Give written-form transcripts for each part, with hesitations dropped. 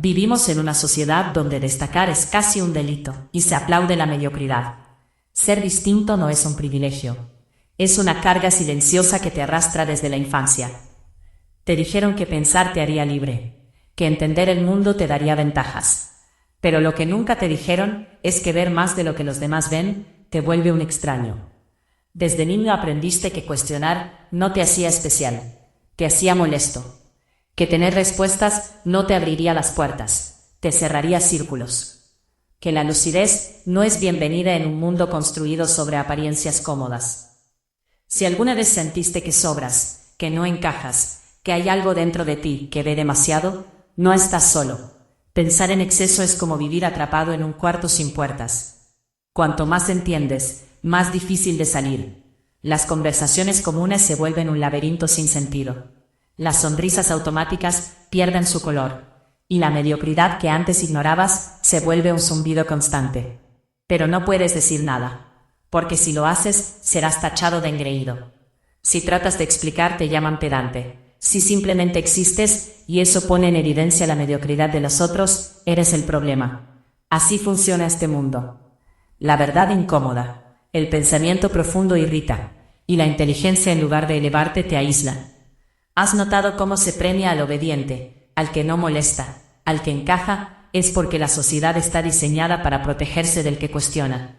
Vivimos en una sociedad donde destacar es casi un delito y se aplaude la mediocridad. Ser distinto no es un privilegio. Es una carga silenciosa que te arrastra desde la infancia. Te dijeron que pensar te haría libre, que entender el mundo te daría ventajas. Pero lo que nunca te dijeron es que ver más de lo que los demás ven te vuelve un extraño. Desde niño aprendiste que cuestionar no te hacía especial, te hacía molesto. Que tener respuestas no te abriría las puertas, te cerraría círculos. Que la lucidez no es bienvenida en un mundo construido sobre apariencias cómodas. Si alguna vez sentiste que sobras, que no encajas, que hay algo dentro de ti que ve demasiado, no estás solo. Pensar en exceso es como vivir atrapado en un cuarto sin puertas. Cuanto más entiendes, más difícil de salir. Las conversaciones comunes se vuelven un laberinto sin sentido. Las sonrisas automáticas pierden su color, y la mediocridad que antes ignorabas se vuelve un zumbido constante. Pero no puedes decir nada, porque si lo haces, serás tachado de engreído. Si tratas de explicar, te llaman pedante. Si simplemente existes, y eso pone en evidencia la mediocridad de los otros, eres el problema. Así funciona este mundo. La verdad incómoda, el pensamiento profundo irrita, y la inteligencia en lugar de elevarte te aísla. ¿Has notado cómo se premia al obediente, al que no molesta, al que encaja? Es porque la sociedad está diseñada para protegerse del que cuestiona.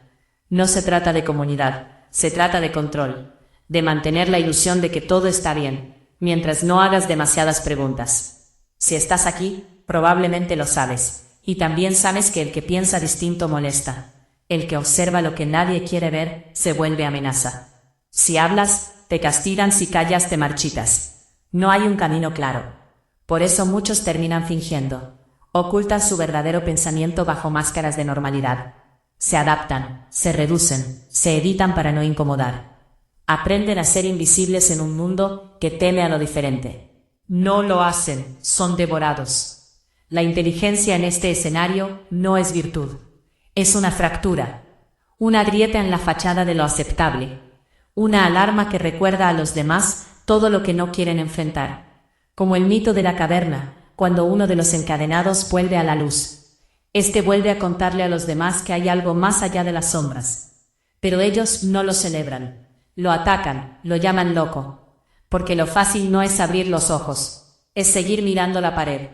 No se trata de comunidad, se trata de control, de mantener la ilusión de que todo está bien, mientras no hagas demasiadas preguntas. Si estás aquí, probablemente lo sabes, y también sabes que el que piensa distinto molesta. El que observa lo que nadie quiere ver, se vuelve amenaza. Si hablas, te castigan, si callas, te marchitas. No hay un camino claro. Por eso muchos terminan fingiendo. Ocultan su verdadero pensamiento bajo máscaras de normalidad. Se adaptan, se reducen, se editan para no incomodar. Aprenden a ser invisibles en un mundo que teme a lo diferente. No lo hacen, son devorados. La inteligencia en este escenario no es virtud. Es una fractura, una grieta en la fachada de lo aceptable, una alarma que recuerda a los demás todo lo que no quieren enfrentar. Como el mito de la caverna, cuando uno de los encadenados vuelve a la luz. Este vuelve a contarle a los demás que hay algo más allá de las sombras. Pero ellos no lo celebran, lo atacan, lo llaman loco. Porque lo fácil no es abrir los ojos, es seguir mirando la pared.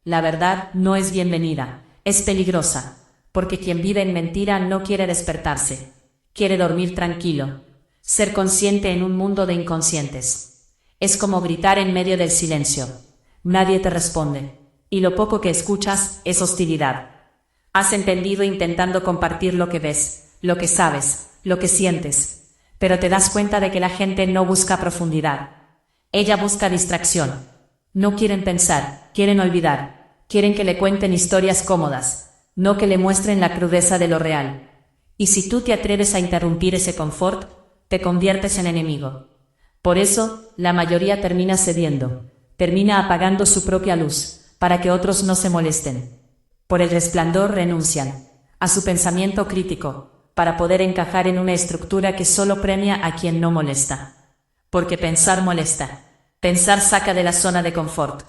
La verdad no es bienvenida, es peligrosa, porque quien vive en mentira no quiere despertarse, quiere dormir tranquilo, ser consciente en un mundo de inconscientes. Es como gritar en medio del silencio. Nadie te responde, y lo poco que escuchas es hostilidad. Has entendido intentando compartir lo que ves, lo que sabes, lo que sientes, pero te das cuenta de que la gente no busca profundidad. Ella busca distracción. No quieren pensar, quieren olvidar, quieren que le cuenten historias cómodas, no que le muestren la crudeza de lo real. Y si tú te atreves a interrumpir ese confort, te conviertes en enemigo. Por eso, la mayoría termina cediendo, termina apagando su propia luz, para que otros no se molesten. Por el resplandor renuncian a su pensamiento crítico, para poder encajar en una estructura que solo premia a quien no molesta. Porque pensar molesta, pensar saca de la zona de confort.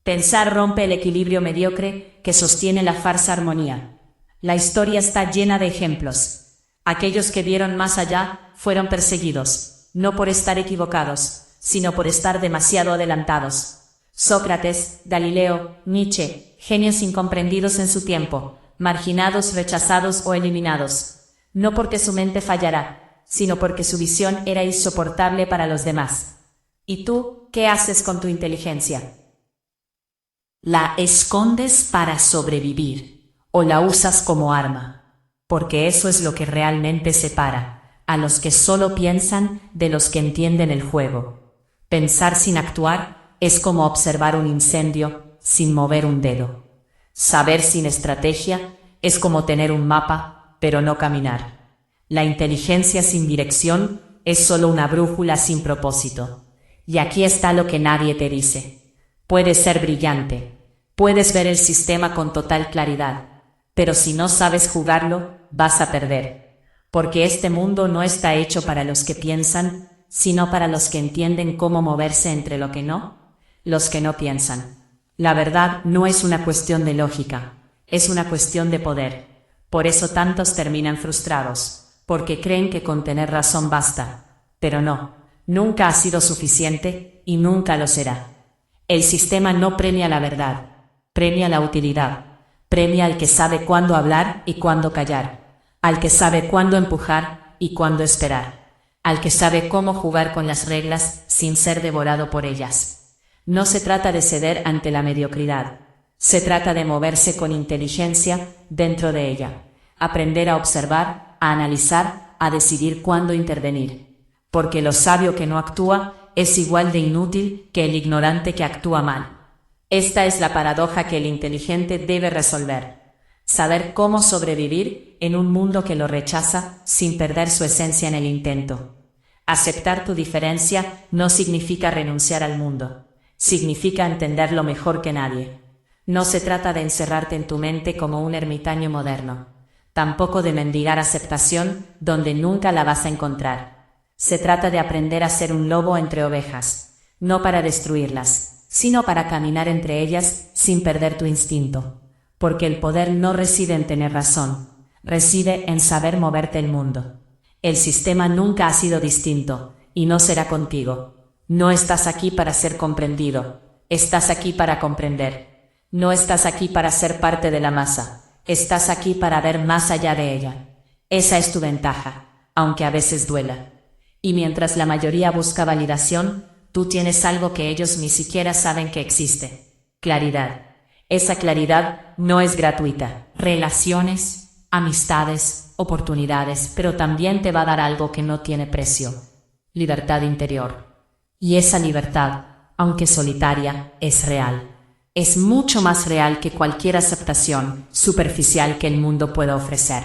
Pensar rompe el equilibrio mediocre que sostiene la falsa armonía. La historia está llena de ejemplos. Aquellos que vieron más allá fueron perseguidos. No por estar equivocados, sino por estar demasiado adelantados. Sócrates, Galileo, Nietzsche, genios incomprendidos en su tiempo, marginados, rechazados o eliminados. No porque su mente fallara, sino porque su visión era insoportable para los demás. ¿Y tú, qué haces con tu inteligencia? ¿La escondes para sobrevivir o la usas como arma? Porque eso es lo que realmente separa a los que solo piensan de los que entienden el juego. Pensar sin actuar es como observar un incendio sin mover un dedo. Saber sin estrategia es como tener un mapa, pero no caminar. La inteligencia sin dirección es solo una brújula sin propósito. Y aquí está lo que nadie te dice. Puedes ser brillante, puedes ver el sistema con total claridad, pero si no sabes jugarlo, vas a perder. Porque este mundo no está hecho para los que piensan, sino para los que entienden cómo moverse entre lo que no, los que no piensan. La verdad no es una cuestión de lógica, es una cuestión de poder. Por eso tantos terminan frustrados, porque creen que con tener razón basta. Pero no, nunca ha sido suficiente y nunca lo será. El sistema no premia la verdad, premia la utilidad, premia al que sabe cuándo hablar y cuándo callar, al que sabe cuándo empujar y cuándo esperar, al que sabe cómo jugar con las reglas sin ser devorado por ellas. No se trata de ceder ante la mediocridad, se trata de moverse con inteligencia dentro de ella, aprender a observar, a analizar, a decidir cuándo intervenir. Porque lo sabio que no actúa es igual de inútil que el ignorante que actúa mal. Esta es la paradoja que el inteligente debe resolver. Saber cómo sobrevivir en un mundo que lo rechaza sin perder su esencia en el intento. Aceptar tu diferencia no significa renunciar al mundo. Significa entenderlo mejor que nadie. No se trata de encerrarte en tu mente como un ermitaño moderno. Tampoco de mendigar aceptación donde nunca la vas a encontrar. Se trata de aprender a ser un lobo entre ovejas, no para destruirlas, sino para caminar entre ellas sin perder tu instinto. Porque el poder no reside en tener razón, reside en saber moverte el mundo. El sistema nunca ha sido distinto, y no será contigo. No estás aquí para ser comprendido, estás aquí para comprender. No estás aquí para ser parte de la masa, estás aquí para ver más allá de ella. Esa es tu ventaja, aunque a veces duela. Y mientras la mayoría busca validación, tú tienes algo que ellos ni siquiera saben que existe. Claridad. Esa claridad no es gratuita. Relaciones, amistades, oportunidades, pero también te va a dar algo que no tiene precio. Libertad interior. Y esa libertad, aunque solitaria, es real. Es mucho más real que cualquier aceptación superficial que el mundo pueda ofrecer.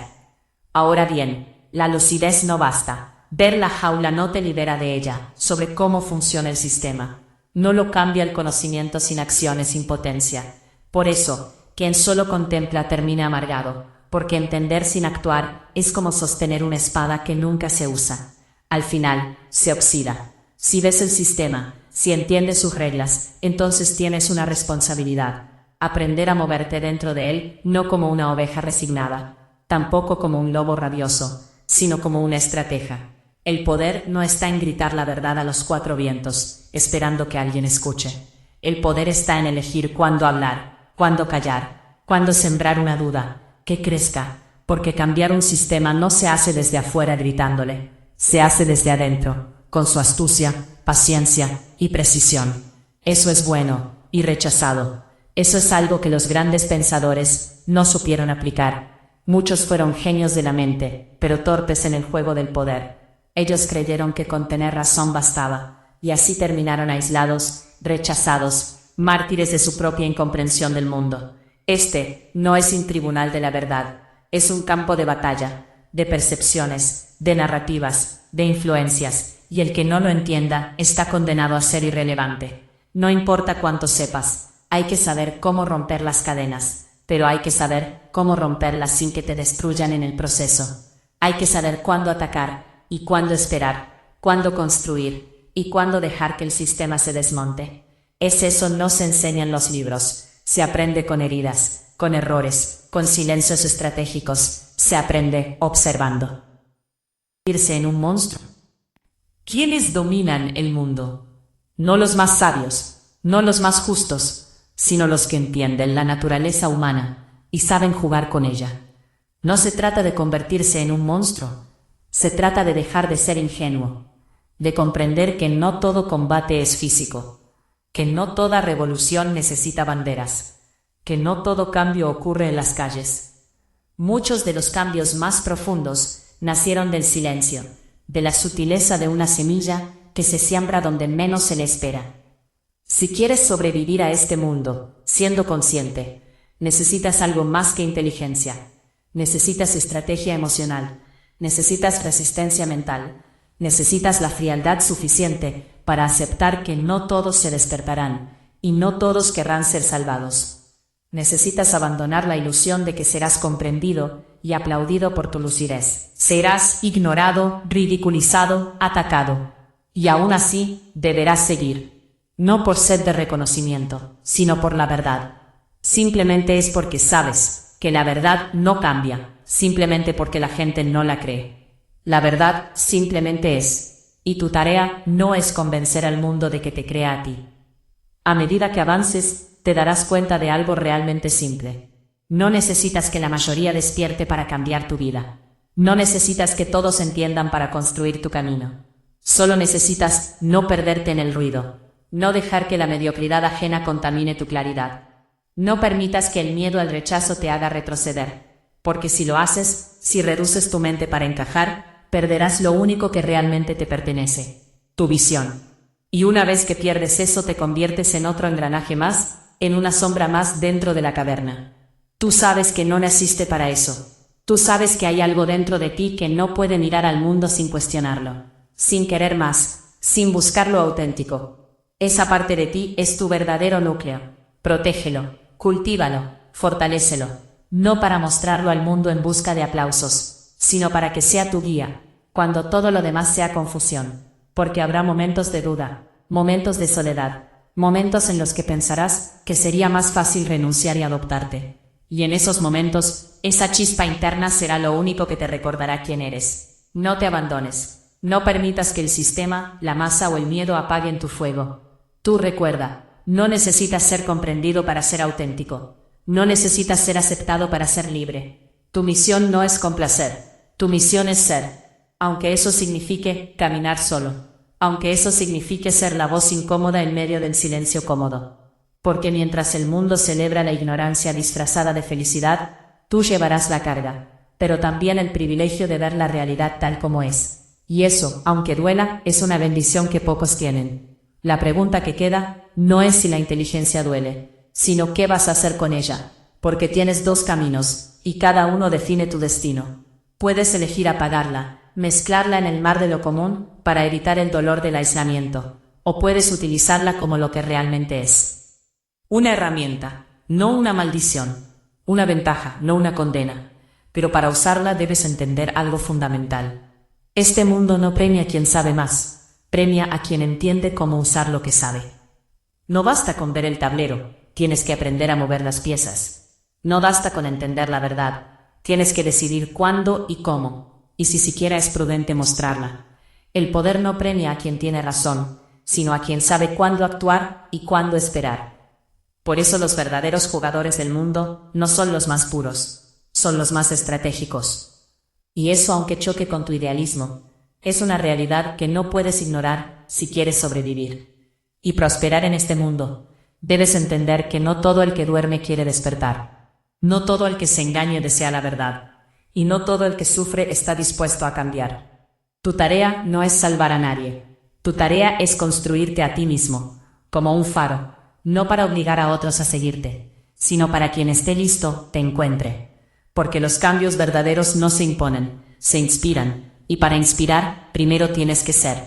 Ahora bien, la lucidez no basta. Ver la jaula no te libera de ella, sobre cómo funciona el sistema. No lo cambia el conocimiento sin acción, es impotencia. Por eso, quien solo contempla termina amargado, porque entender sin actuar es como sostener una espada que nunca se usa. Al final, se oxida. Si ves el sistema, si entiendes sus reglas, entonces tienes una responsabilidad. Aprender a moverte dentro de él, no como una oveja resignada, tampoco como un lobo rabioso, sino como una estratega. El poder no está en gritar la verdad a los cuatro vientos, esperando que alguien escuche. El poder está en elegir cuándo hablar, cuándo callar, cuándo sembrar una duda, que crezca, porque cambiar un sistema no se hace desde afuera gritándole, se hace desde adentro, con su astucia, paciencia y precisión. Eso es bueno, y rechazado. Eso es algo que los grandes pensadores no supieron aplicar. Muchos fueron genios de la mente, pero torpes en el juego del poder. Ellos creyeron que con tener razón bastaba, y así terminaron aislados, rechazados, mártires de su propia incomprensión del mundo. Este no es un tribunal de la verdad, es un campo de batalla, de percepciones, de narrativas, de influencias, y el que no lo entienda está condenado a ser irrelevante. No importa cuánto sepas, hay que saber cómo romper las cadenas, pero hay que saber cómo romperlas sin que te destruyan en el proceso. Hay que saber cuándo atacar, y cuándo esperar, cuándo construir, y cuándo dejar que el sistema se desmonte. Eso no se enseña en los libros, se aprende con heridas, con errores, con silencios estratégicos, se aprende observando. Irse en un monstruo. ¿Quiénes dominan el mundo? No los más sabios, no los más justos, sino los que entienden la naturaleza humana y saben jugar con ella. No se trata de convertirse en un monstruo, se trata de dejar de ser ingenuo, de comprender que no todo combate es físico, que no toda revolución necesita banderas, que no todo cambio ocurre en las calles. Muchos de los cambios más profundos nacieron del silencio, de la sutileza de una semilla que se siembra donde menos se le espera. Si quieres sobrevivir a este mundo, siendo consciente, necesitas algo más que inteligencia. Necesitas estrategia emocional, necesitas resistencia mental, necesitas la frialdad suficiente para aceptar que no todos se despertarán y no todos querrán ser salvados. Necesitas abandonar la ilusión de que serás comprendido y aplaudido por tu lucidez. Serás ignorado, ridiculizado, atacado. Y aún así, deberás seguir. No por sed de reconocimiento, sino por la verdad. Simplemente es porque sabes que la verdad no cambia, simplemente porque la gente no la cree. La verdad simplemente es, y tu tarea no es convencer al mundo de que te crea a ti. A medida que avances, te darás cuenta de algo realmente simple. No necesitas que la mayoría despierte para cambiar tu vida. No necesitas que todos entiendan para construir tu camino. Solo necesitas no perderte en el ruido. No dejar que la mediocridad ajena contamine tu claridad. No permitas que el miedo al rechazo te haga retroceder. Porque si lo haces, si reduces tu mente para encajar, perderás lo único que realmente te pertenece: tu visión. Y una vez que pierdes eso, te conviertes en otro engranaje más, en una sombra más dentro de la caverna. Tú sabes que no naciste para eso. Tú sabes que hay algo dentro de ti que no puede mirar al mundo sin cuestionarlo, sin querer más, sin buscar lo auténtico. Esa parte de ti es tu verdadero núcleo. Protégelo, cultívalo, fortalécelo. No para mostrarlo al mundo en busca de aplausos, sino para que sea tu guía, cuando todo lo demás sea confusión. Porque habrá momentos de duda, momentos de soledad, momentos en los que pensarás que sería más fácil renunciar y adoptarte. Y en esos momentos, esa chispa interna será lo único que te recordará quién eres. No te abandones. No permitas que el sistema, la masa o el miedo apaguen tu fuego. Tú recuerda, no necesitas ser comprendido para ser auténtico. No necesitas ser aceptado para ser libre. Tu misión no es complacer. Tu misión es ser. Aunque eso signifique caminar solo. Aunque eso signifique ser la voz incómoda en medio del silencio cómodo. Porque mientras el mundo celebra la ignorancia disfrazada de felicidad, tú llevarás la carga, pero también el privilegio de ver la realidad tal como es. Y eso, aunque duela, es una bendición que pocos tienen. La pregunta que queda no es si la inteligencia duele, sino qué vas a hacer con ella, porque tienes dos caminos, y cada uno define tu destino. Puedes elegir apagarla, mezclarla en el mar de lo común, para evitar el dolor del aislamiento, o puedes utilizarla como lo que realmente es. Una herramienta, no una maldición. Una ventaja, no una condena. Pero para usarla debes entender algo fundamental. Este mundo no premia a quien sabe más. Premia a quien entiende cómo usar lo que sabe. No basta con ver el tablero, tienes que aprender a mover las piezas. No basta con entender la verdad, tienes que decidir cuándo y cómo, y si siquiera es prudente mostrarla. El poder no premia a quien tiene razón, sino a quien sabe cuándo actuar y cuándo esperar. Por eso los verdaderos jugadores del mundo no son los más puros, son los más estratégicos. Y eso, aunque choque con tu idealismo, es una realidad que no puedes ignorar si quieres sobrevivir y prosperar en este mundo. Debes entender que no todo el que duerme quiere despertar. No todo el que se engañe desea la verdad. Y no todo el que sufre está dispuesto a cambiar. Tu tarea no es salvar a nadie. Tu tarea es construirte a ti mismo, como un faro, no para obligar a otros a seguirte, sino para quien esté listo te encuentre. Porque los cambios verdaderos no se imponen, se inspiran. Y para inspirar, primero tienes que ser.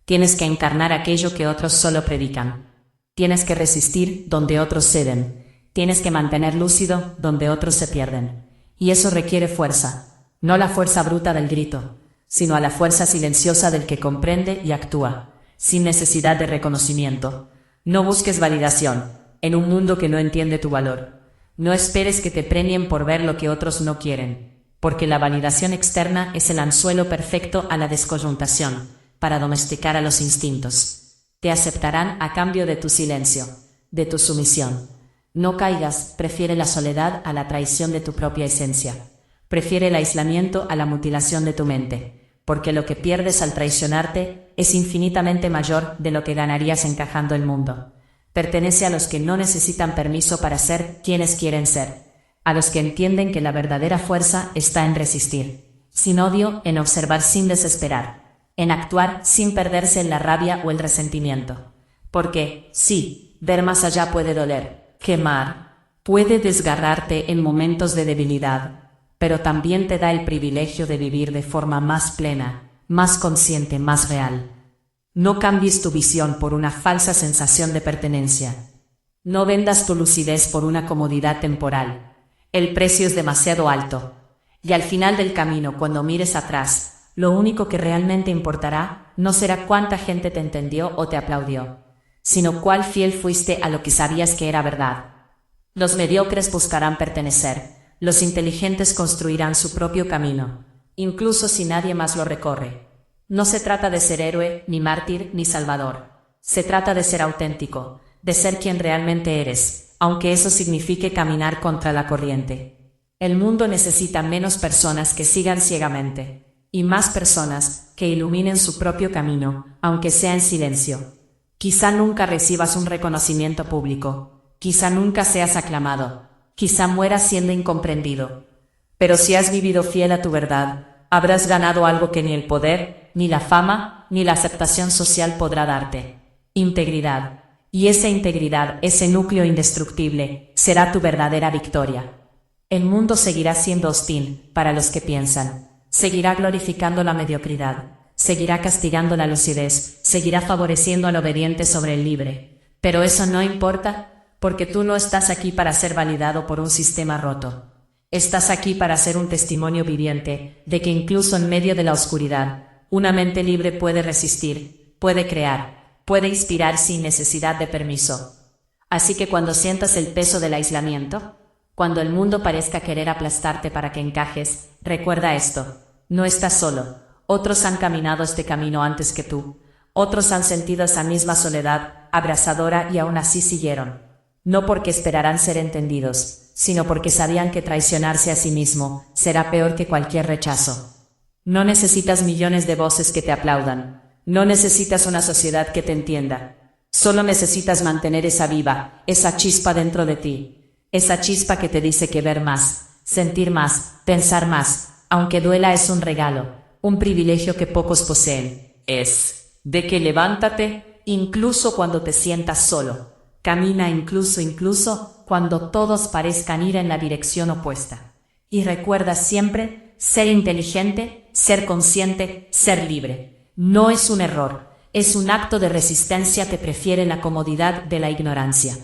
Tienes que encarnar aquello que otros solo predican. Tienes que resistir donde otros ceden. Tienes que mantener lúcido donde otros se pierden. Y eso requiere fuerza. No la fuerza bruta del grito, sino a la fuerza silenciosa del que comprende y actúa, sin necesidad de reconocimiento. No busques validación, en un mundo que no entiende tu valor. No esperes que te premien por ver lo que otros no quieren. Porque la validación externa es el anzuelo perfecto a la descoyuntación, para domesticar a los instintos. Te aceptarán a cambio de tu silencio, de tu sumisión. No caigas, prefiere la soledad a la traición de tu propia esencia. Prefiere el aislamiento a la mutilación de tu mente, porque lo que pierdes al traicionarte es infinitamente mayor de lo que ganarías encajando el mundo. Pertenece a los que no necesitan permiso para ser quienes quieren ser. A los que entienden que la verdadera fuerza está en resistir, sin odio, en observar sin desesperar, en actuar sin perderse en la rabia o el resentimiento. Porque, sí, ver más allá puede doler, quemar, puede desgarrarte en momentos de debilidad, pero también te da el privilegio de vivir de forma más plena, más consciente, más real. No cambies tu visión por una falsa sensación de pertenencia. No vendas tu lucidez por una comodidad temporal. El precio es demasiado alto. Y al final del camino, cuando mires atrás, lo único que realmente importará no será cuánta gente te entendió o te aplaudió, sino cuál fiel fuiste a lo que sabías que era verdad. Los mediocres buscarán pertenecer, los inteligentes construirán su propio camino, incluso si nadie más lo recorre. No se trata de ser héroe, ni mártir, ni salvador. Se trata de ser auténtico, de ser quien realmente eres, aunque eso signifique caminar contra la corriente. El mundo necesita menos personas que sigan ciegamente, y más personas que iluminen su propio camino, aunque sea en silencio. Quizá nunca recibas un reconocimiento público, quizá nunca seas aclamado, quizá mueras siendo incomprendido. Pero si has vivido fiel a tu verdad, habrás ganado algo que ni el poder, ni la fama, ni la aceptación social podrá darte: integridad. Y esa integridad, ese núcleo indestructible, será tu verdadera victoria. El mundo seguirá siendo hostil para los que piensan, seguirá glorificando la mediocridad, seguirá castigando la lucidez, seguirá favoreciendo al obediente sobre el libre. Pero eso no importa, porque tú no estás aquí para ser validado por un sistema roto. Estás aquí para ser un testimonio viviente de que incluso en medio de la oscuridad, una mente libre puede resistir, puede crear, puede inspirar sin necesidad de permiso. Así que cuando sientas el peso del aislamiento, cuando el mundo parezca querer aplastarte para que encajes, recuerda esto: no estás solo. Otros han caminado este camino antes que tú. Otros han sentido esa misma soledad abrasadora y aún así siguieron. No porque esperaran ser entendidos, sino porque sabían que traicionarse a sí mismo será peor que cualquier rechazo. No necesitas millones de voces que te aplaudan. No necesitas una sociedad que te entienda. Solo necesitas mantener esa viva, esa chispa dentro de ti. Esa chispa que te dice que ver más, sentir más, pensar más, aunque duela, es un regalo, un privilegio que pocos poseen. Es de que levántate, incluso cuando te sientas solo. Camina incluso cuando todos parezcan ir en la dirección opuesta. Y recuerda siempre: ser inteligente, ser consciente, ser libre. No es un error, es un acto de resistencia que prefiere la comodidad de la ignorancia.